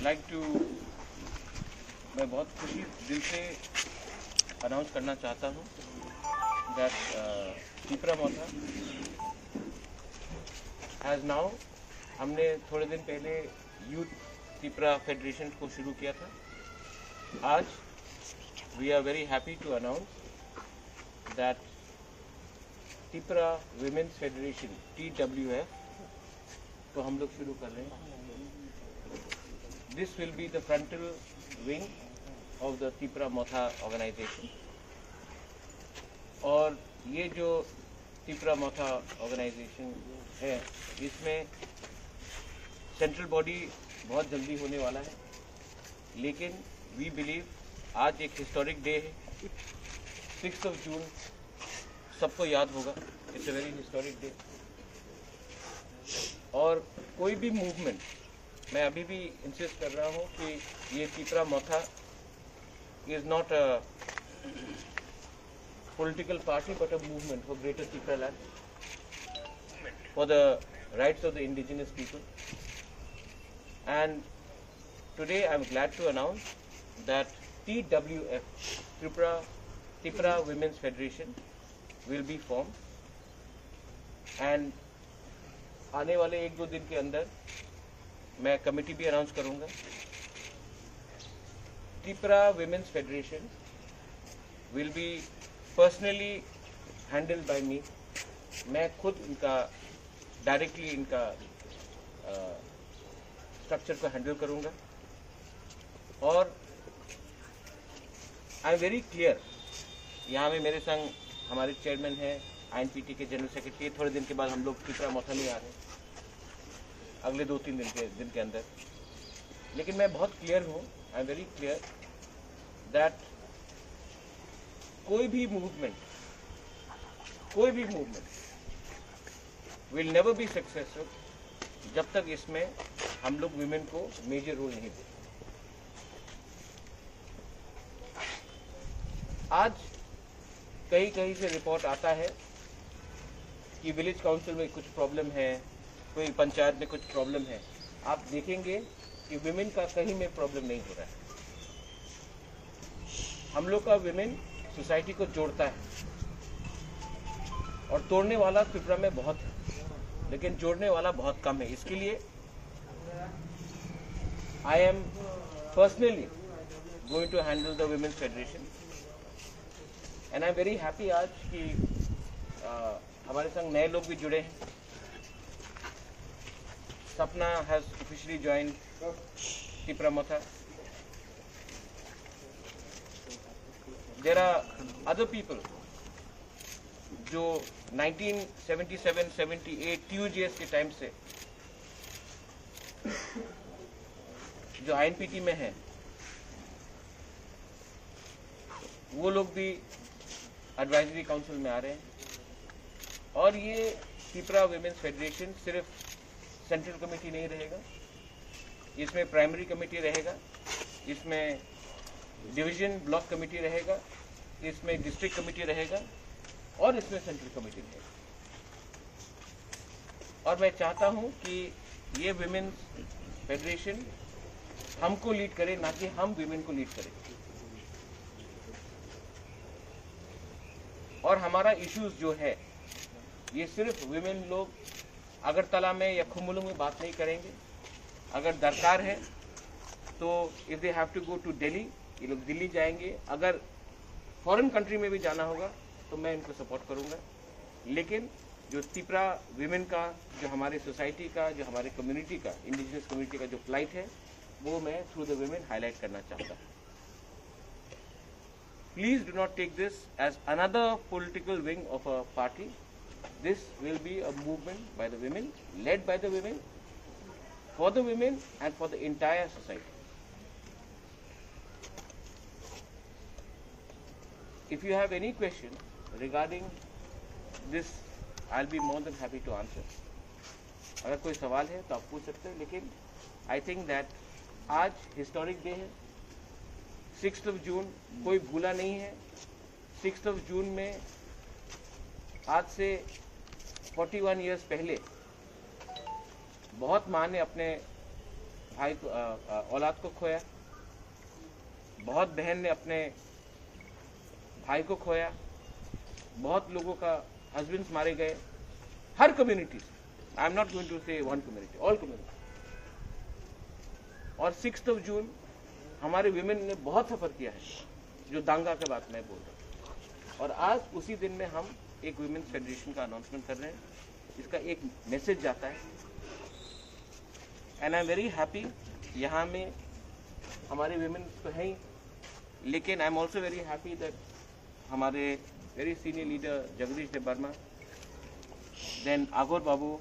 like to मैं बहुत खुशी दिल से अनाउंस करना चाहता हूँ that Tipra Motha has now, हमने थोड़े दिन पहले यूथ तिपरा फेडरेशन को शुरू किया था। आज we are very happy to announce that Tipra women's federation TWF को हम लोग शुरू कर रहे हैं। This will be the frontal wing of the Tipra Motha organization। और ये जो तिपरा मोथा organization है, इसमें सेंट्रल बॉडी बहुत जल्दी होने वाला है, लेकिन we believe आज एक हिस्टोरिक डे है। 6 जून सबको याद होगा, it's a very historic day. और कोई भी मूवमेंट, मैं अभी भी इंसिस्ट कर रहा हूँ कि ये Tipra Motha is not a political party but a movement for greater Tipraland, for the rights of the indigenous people. And today I am glad to announce that TWF Tipra women's federation will be formed, and आने वाले 1-2 दिन के अंदर मैं committee भी announce करूंगा। Tipra women's federation will be personally handled by me। मैं खुद इनका डायरेक्टली इनका स्ट्रक्चर को हैंडल करूंगा। और आई एम वेरी क्लियर, यहाँ में मेरे संग हमारे चेयरमैन हैं, INPT के जनरल सेक्रेटरी। थोड़े दिन के बाद हम लोग तिपरा मोथा में आ रहे हैं, अगले 2-3 दिन के अंदर। लेकिन मैं बहुत क्लियर हूँ, आई एम वेरी क्लियर दैट कोई भी movement will never be successful जब तक इसमें हम लोग विमेन को मेजर रोल नहीं दें। आज कहीं से रिपोर्ट आता है कि विलेज काउंसिल में कुछ प्रॉब्लम है, कोई पंचायत में कुछ प्रॉब्लम है। आप देखेंगे कि विमेन का कहीं में प्रॉब्लम नहीं हो रहा है। हम लोग का विमेन सोसाइटी को जोड़ता है, और तोड़ने वाला त्रिपुरा में बहुत है, लेकिन जोड़ने वाला बहुत कम है। इसके लिए I am personally going to handle the women's federation, and I am very happy आज कि हमारे संग नए लोग भी जुड़े हैं। Sapna has officially join Tipra Motha. There are other people जो 1977-78 TUGS के टाइम से जो INPT में है, वो लोग भी एडवाइजरी काउंसिल में आ रहे हैं। और ये तिपरा विमेंस फेडरेशन सिर्फ सेंट्रल कमेटी नहीं रहेगा, इसमें प्राइमरी कमेटी रहेगा, इसमें डिवीजन ब्लॉक कमेटी रहेगा, इसमें डिस्ट्रिक्ट कमेटी रहेगा, और इसमें सेंट्रल कमेटी रहेगा। और मैं चाहता हूं कि ये विमेंस फेडरेशन हमको लीड करे, ना कि हम विमेन को लीड करें। और हमारा इश्यूज जो है, ये सिर्फ विमेन लोग अगरतला में या खुमुलुंग में बात नहीं करेंगे। अगर दरकार है तो if they have to go to Delhi, ये लोग दिल्ली जाएंगे। अगर फॉरेन कंट्री में भी जाना होगा तो मैं इनको सपोर्ट करूंगा। लेकिन जो तिपरा विमेन का, जो हमारे सोसाइटी का, जो हमारे कम्युनिटी का, इंडिजिनस कम्युनिटी का जो फ्लाइट है, वो मैं थ्रू द विमेन हाईलाइट करना चाहता हूँ। Please do not take this as another political wing of a party. This will be a movement by the women, led by the women, for the women and for the entire society. If you have any question regarding this, I'll be more than happy to answer. अगर कोई सवाल है तो आप पूछ सकते हैं, लेकिन I think that आज हिस्टोरिक डे है। 6 जून कोई भूला नहीं है। 6 जून में आज से 41 इयर्स पहले बहुत माँ ने अपने भाई को औलाद को खोया, बहुत बहन ने अपने भाई को खोया, बहुत लोगों का हस्बैंड्स मारे गए, हर community. I am not going to say one community, all community. और 6 जून हमारे विमेन ने बहुत सफर किया है, जो दांगा के बात मैं बोल रहा हूँ। और आज उसी दिन में हम एक विमेन फेडरेशन का अनाउंसमेंट कर रहे हैं, इसका एक मैसेज जाता है। And I am very happy, यहाँ में हमारे विमेन तो हैं ही, लेकिन I am also very happy that हमारे वेरी सीनियर लीडर जगदीश देव वर्मा, देन आगोर बाबू,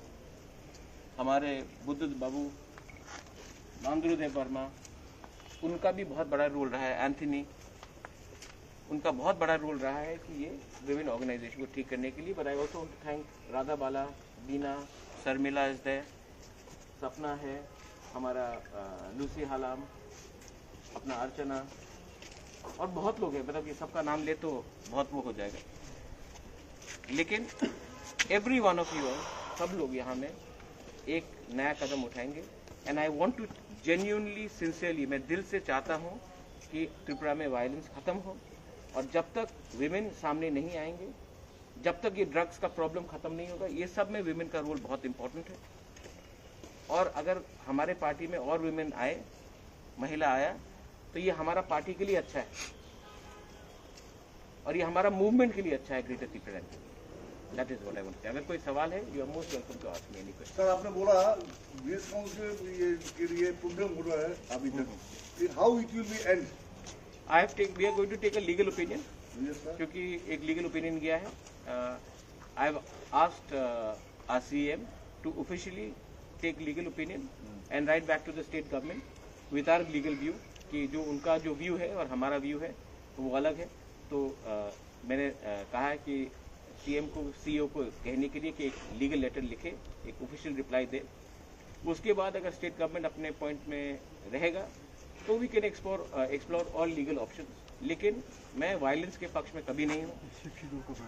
हमारे बुद्ध बाबू, मांगरू देव वर्मा, उनका भी बहुत बड़ा रोल रहा है। एंथनी, उनका बहुत बड़ा रोल रहा है कि ये विमेन ऑर्गेनाइजेशन को ठीक करने के लिए। But I also want to thank Radha Bala, Bina, Sharmila is there, Sapna है, हमारा लूसी हालाम, अपना अर्चना, और बहुत लोग हैं। मतलब ये सबका नाम ले तो बहुत वो हो जाएगा, लेकिन एवरी वन ऑफ यू, सब लोग यहाँ में एक नया कदम उठाएंगे। And I want to genuinely, sincerely, मैं दिल से चाहता हूँ कि त्रिपुरा में वायलेंस खत्म हो। और जब तक विमेन सामने नहीं आएंगे, जब तक ये ड्रग्स का प्रॉब्लम खत्म नहीं होगा, ये सब में विमेन का रोल बहुत इंपॉर्टेंट है। और अगर हमारे पार्टी में और विमेन आए, महिला आया, तो ये हमारा पार्टी के लिए अच्छा है और ये हमारा मूवमेंट के लिए अच्छा है, greater Tripura. That is what I want. अगर कोई सवाल है, you are most welcome to ask me any question. Sir, आपने बोला बीएस काउंसिल के लिए प्रॉब्लम हो रहा है अभी तक, how it will be end? I have take, we are going to take a legal opinion, क्योंकि एक लीगल ओपिनियन गया है। I have asked our CM to officially take legal opinion and write back to the state government with our legal view, कि जो उनका जो view है और हमारा व्यू है वो अलग है। तो मैंने कहा है कि सीएम को, सीईओ को कहने के लिए कि एक लीगल लेटर लिखे, एक ऑफिशियल रिप्लाई दे। उसके बाद अगर स्टेट गवर्नमेंट अपने पॉइंट में रहेगा तो we can explore all legal options. लेकिन मैं वायलेंस के पक्ष में कभी नहीं हूँ।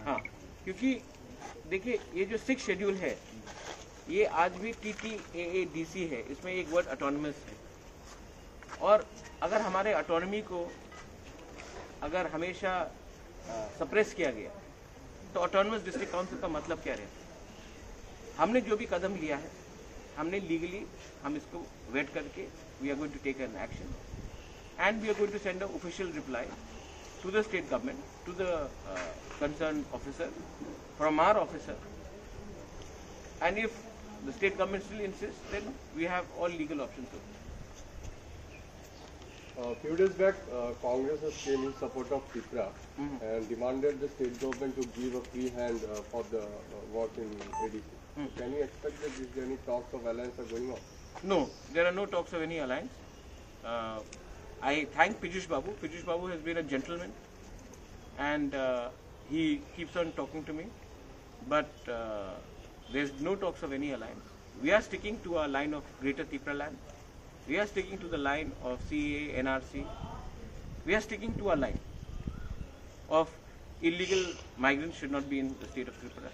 हाँ, क्योंकि देखिए, ये जो 6 शेड्यूल है, ये आज भी TTAADC है, इसमें एक वर्ड ऑटोनमस है। और अगर हमारे ऑटोनॉमी को अगर हमेशा सप्रेस किया गया, तो ऑटोनमस डिस्ट्रिक्ट काउंसिल का मतलब क्या रहेगा? हमने जो भी कदम लिया है, हमने लीगली हम इसको वेट करके we are going to take an action and we are going to send a official reply to the state government, to the concern officer from our officer. And if the state government still insist, then we have all legal options. Few days back, Congress has came in support of Tripura and demanded the state government to give a free hand for the work in ADC. Can you expect that there any talks of alliance are going on? No, there are no talks of any alliance. I thank Piyush Babu. Piyush Babu has been a gentleman, and he keeps on talking to me. But there is no talks of any alliance. We are sticking to our line of Greater Tripura land. We are sticking to the line of CAA, NRC. We are sticking to our line of illegal migrants should not be in the state of Tripura.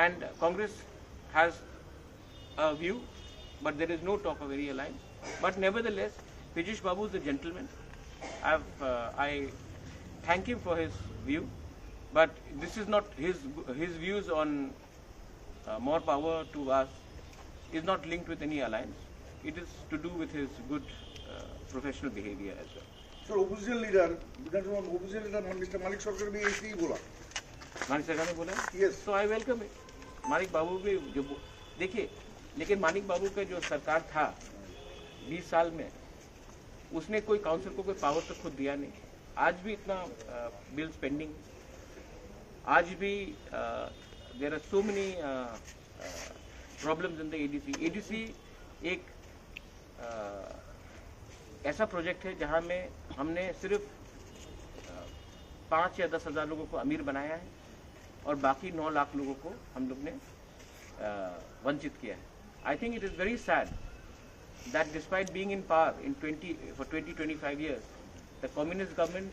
And Congress has a view, but there is no talk of any alliance. But nevertheless, Piyush Babu is a gentleman. I thank him for his view, but this is not his views on more power to us is not linked with any alliance. It is to do with his good professional behavior as well. Sir, opposition leader, विधानसभा opposition leader mister Manik Sarkar भी ऐसे ही बोला। मानिक सरकार ने बोला? Yes. So I welcome it. Manik बाबू भी जो देखिए, लेकिन मानिक बाबू का जो सरकार था 20 साल में, उसने कोई काउंसिल को कोई पावर तो खुद दिया नहीं। आज भी इतना बिल्स पेंडिंग, आज भी there are so many problems in the ADC। ADC एक ऐसा प्रोजेक्ट है जहां में हमने सिर्फ 5 या 10 हज़ार लोगों को अमीर बनाया है और बाकी 9 लाख लोगों को हम लोग ने वंचित किया है। I think it is very sad that despite being in power in 20-25 years, the communist government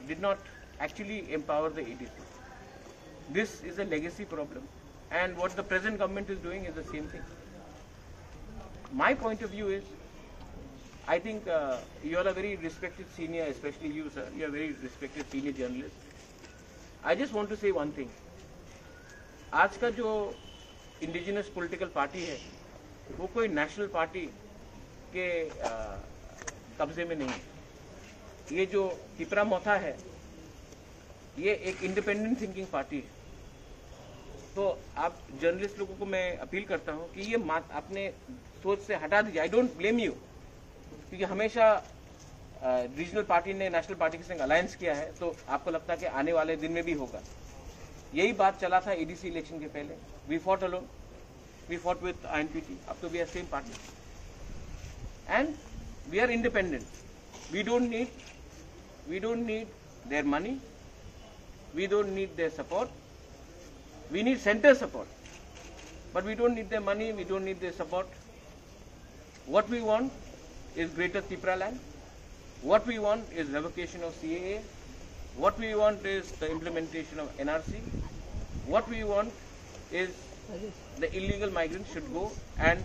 did not actually empower the ADC. This is a legacy problem, and what the present government is doing is the same thing. my point of view is, I think you are a very respected senior, especially you, sir. You are a very respected senior journalist. I just want to say one thing. आज का जो indigenous political party है वो कोई national party के कब्जे में नहीं है। ये जो त्रिपुरा मोथा है ये एक इंडिपेंडेंट थिंकिंग पार्टी है। तो आप जर्नलिस्ट लोगों को मैं अपील करता हूं कि ये अपने सोच से हटा दीजिए। आई डोंट ब्लेम यू, क्योंकि हमेशा रीजनल पार्टी ने नेशनल पार्टी के संग अलायंस किया है, तो आपको लगता है कि आने वाले दिन में भी होगा। यही बात चला था एडीसी इलेक्शन के पहले। We fought alone, we fought with INPT, अब तो we are same party and we are independent. We don't need their money, we don't need their support, we need centre support, but we don't need their money, we don't need their support. What we want is greater Tripura land. What we want is revocation of CAA. What we want is the implementation of NRC. What we want is the illegal migrants should go and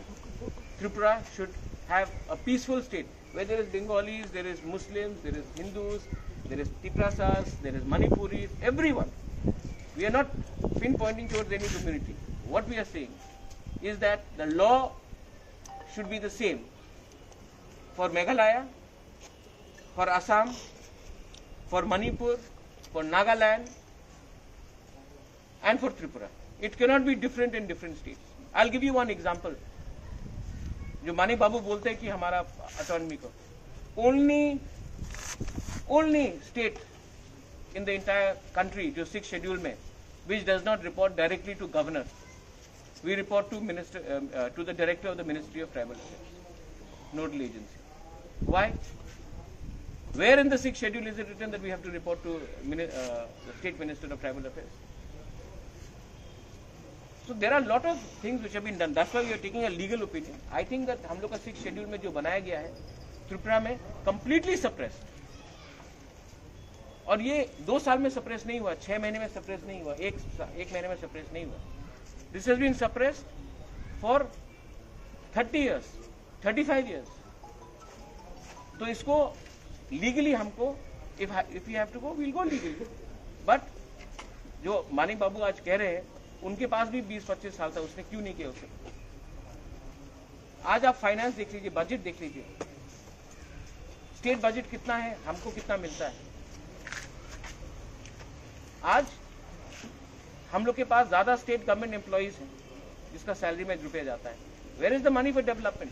Tripura should have a peaceful state where there is Bengalis, there is Muslims, there is Hindus, there is Tiprasas, there is Manipuris, everyone. We are not pinpointing towards any community. What we are saying is that the law should be the same for Meghalaya, for Assam, for Manipur, for Nagaland, and for Tripura. It cannot be different in different states. I'll give you one example. जो मानिक बाबू बोलते हैं कि हमारा autonomy को, only state in the entire country जो 6th schedule में, which does not report directly to governor, we report to to the director of the Ministry of Tribal Affairs, nodal agency. Why? Where in the 6th schedule is it written that we have to report to the State Minister of Tribal Affairs? So there are a lot of things which have been done. That's why we are taking a legal opinion. I think that हम लोग का 6th schedule में जो बनाया गया है त्रिपुरा में completely suppressed. और ये 2 साल में suppress नहीं हुआ, 6 महीने में suppress नहीं हुआ, एक महीने में suppress नहीं हुआ. This has been suppressed for 30 years, 35 years. तो इसको लीगली हमको if you have to go we'll go legally, but जो मानिक बाबू आज कह रहे हैं उनके पास भी 20-25 साल था, उसने क्यों नहीं किया उसे? आज आप फाइनेंस देख लीजिए, बजट देख लीजिए, स्टेट बजट कितना है, हमको कितना मिलता है। आज हम लोग के पास ज्यादा स्टेट गवर्नमेंट एम्प्लॉइज हैं जिसका सैलरी में रुपया जाता है। Where is the money for development?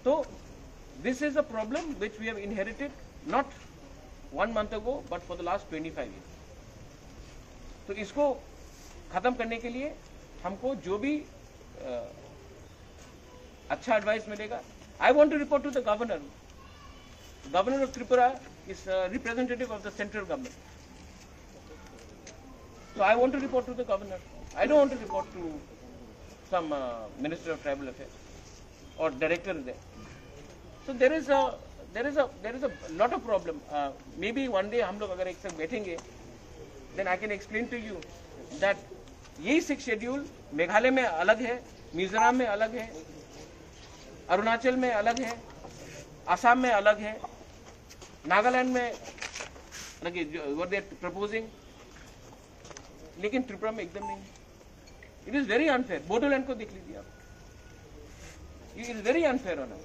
तो this is a problem which we have inherited not 1 month ago but for the last 25 years. तो इसको खत्म करने के लिए हमको जो भी अच्छा एडवाइस मिलेगा, I want to report to the governor. Governor of Tripura is a representative of the central government. So I want to report to the governor. I don't want to report to some Minister of Tribal Affairs or director there. So there is a lot of problem. Maybe one day हम लोग अगर एक साथ बैठेंगे, then I can explain to you that यही 6 schedule Meghalaya में अलग है, मिजोरम में अलग है, अरुणाचल में अलग है, असम में अलग है, नागालैंड में what they are proposing, लेकिन त्रिपुरा में एकदम नहीं। It is very unfair. Bodoland को देख लीजिए आप, it is very unfair on us.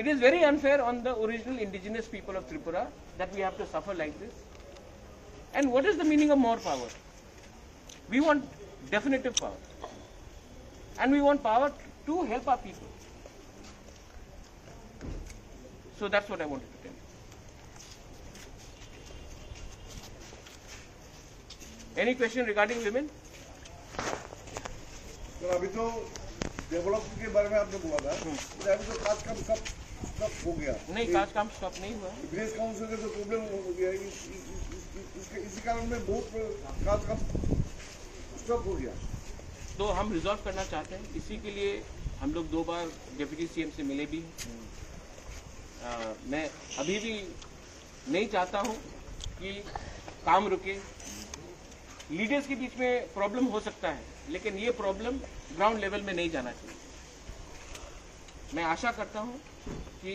It is very unfair on the original indigenous people of Tripura that we have to suffer like this. And what is the meaning of more power? We want definitive power, and we want power to help our people. So that's what I wanted to tell you. Any question regarding women? तो अभी तो development के बारे में आपने बोला था, तो अभी तो काज काम सब हो गया। नहीं, काज काम स्टॉप नहीं हुआ। विलेज काउंसिल का जो प्रॉब्लम हो गया, इसी कारण में बहुत काज काम स्टॉप हो गया। तो हम रिजॉल्व करना चाहते हैं, इसी के लिए हम लोग 2 बार डिप्टी सीएम से मिले भी। मैं अभी भी नहीं चाहता हूं कि काम रुके। लीडर्स के बीच में प्रॉब्लम हो सकता है, लेकिन ये प्रॉब्लम ग्राउंड लेवल में नहीं जाना चाहिए। मैं आशा करता हूँ कि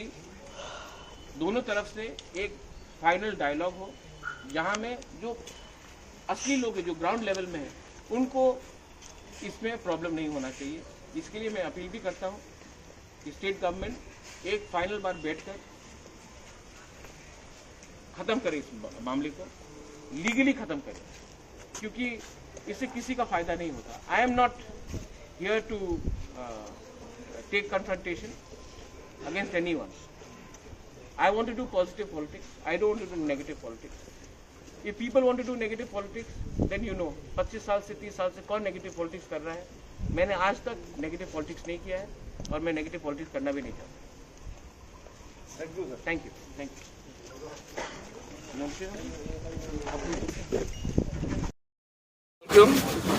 दोनों तरफ से एक फाइनल डायलॉग हो, जहाँ में जो असली लोग हैं जो ग्राउंड लेवल में हैं उनको इसमें प्रॉब्लम नहीं होना चाहिए। इसके लिए मैं अपील भी करता हूँ कि स्टेट गवर्नमेंट एक फाइनल बार बैठकर ख़त्म करे इस मामले को, लीगली ख़त्म करे, क्योंकि इससे किसी का फ़ायदा नहीं होता। I am not here to take confrontation against anyone. I want to do positive politics. I don't want to do negative politics. If people want to do negative politics, then you know, 25 साल से 30 साल से कौन negative politics कर रहा है? मैंने आज तक negative politics नहीं किया है और मैं negative politics करना भी नहीं चाहता। Thank you, sir. Thank you. Thank you.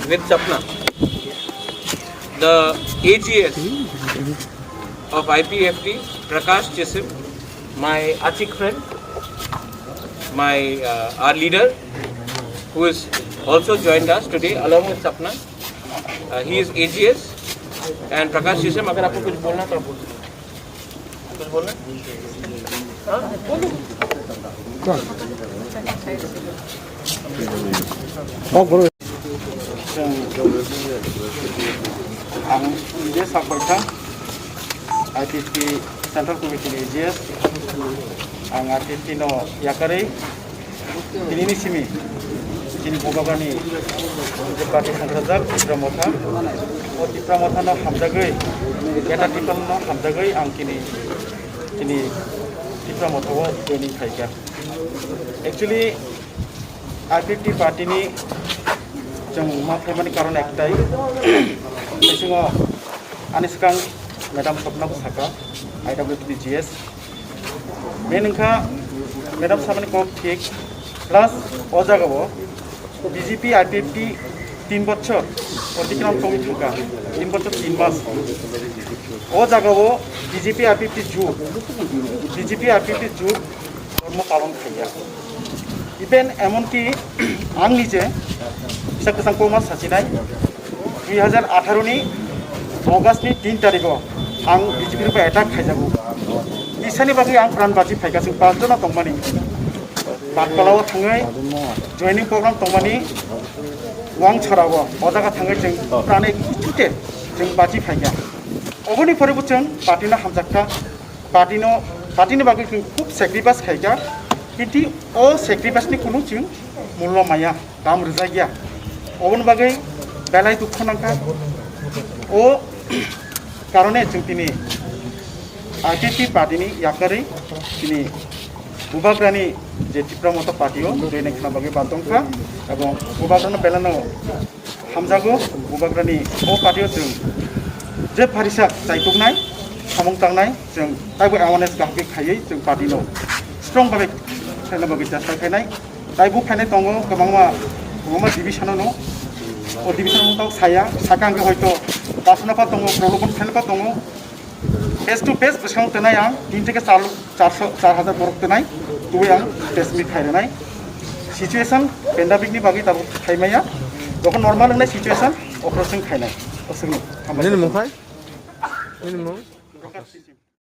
With Sapna, the AGS of IPFT, Prakash Chisim, my Achik friend, our leader, who is also joined us today along with Sapna. He is AGS and Prakash Chisim. अगर आपको कुछ बोलना तो आप बोल सकते हैं। कुछ बोलना? हाँ, बोलो। आं इजे साकबायथा IPFT Central Committee AGS आं IPFT no yakari ini simi ini bogabani je party sangrajak Tipramotha o Tipramotha no hamjagai eta people no hamjagai ang kini Tipramotha o joining khaika actually IPFT party ni जों मा खालामनायनि कारन एकटाइ बिसिङो आनिसकां madam Swapna बसाका IWTGS बे नोंखा madam सामने को ठीक plus O जागाबो BJP IPFT 3 বছর অতিক্রম কমি থাকা 3 বছর 3 মাস ও জাগাবো BJP IPFT যুগ কর্ম পালন খাইয়া ইভেন এমনকি आं निजे Sakasang Komas Sasinai 2018 ni August ni 3 tarikh ang BJP ru attack khaijabu isani bagi ang pran baji phaikasing 5 jona tongmani Batkalaw thangai joining program tongmani wang charago odaga thangai jeng prane chute jeng baji phaikya oboni poribuchang party na hamjakka party ni bagi khub sacrifice khaikya kinti o sacrifice ni kunu jeng mullo maya kam rizagya obon bagai belai dukh nangka o karone jeng tini IPFT party ni yakari tini bubagrani je Tipramotha party o joine khana bagai batongka ebong bubagrano belano hamjago bubagrani o party o jeng je pharisa chaituknai samung tangnai jeng taibo awareness gahke khaiयै jeng party no strong bagai khana bagai chesta khainai taibo khainai tongo gobangma division no o division mo saya sakang hoyto pasnafa tongo prolobon khainpa tongo face to face besang tenai ang 3 থেকে 4000 borok tenai tuwe ang test mi khairenai situation pandemic ni bagi tabu khaimaya যখন normal নাই situation operation খাইনাই অসুবিধা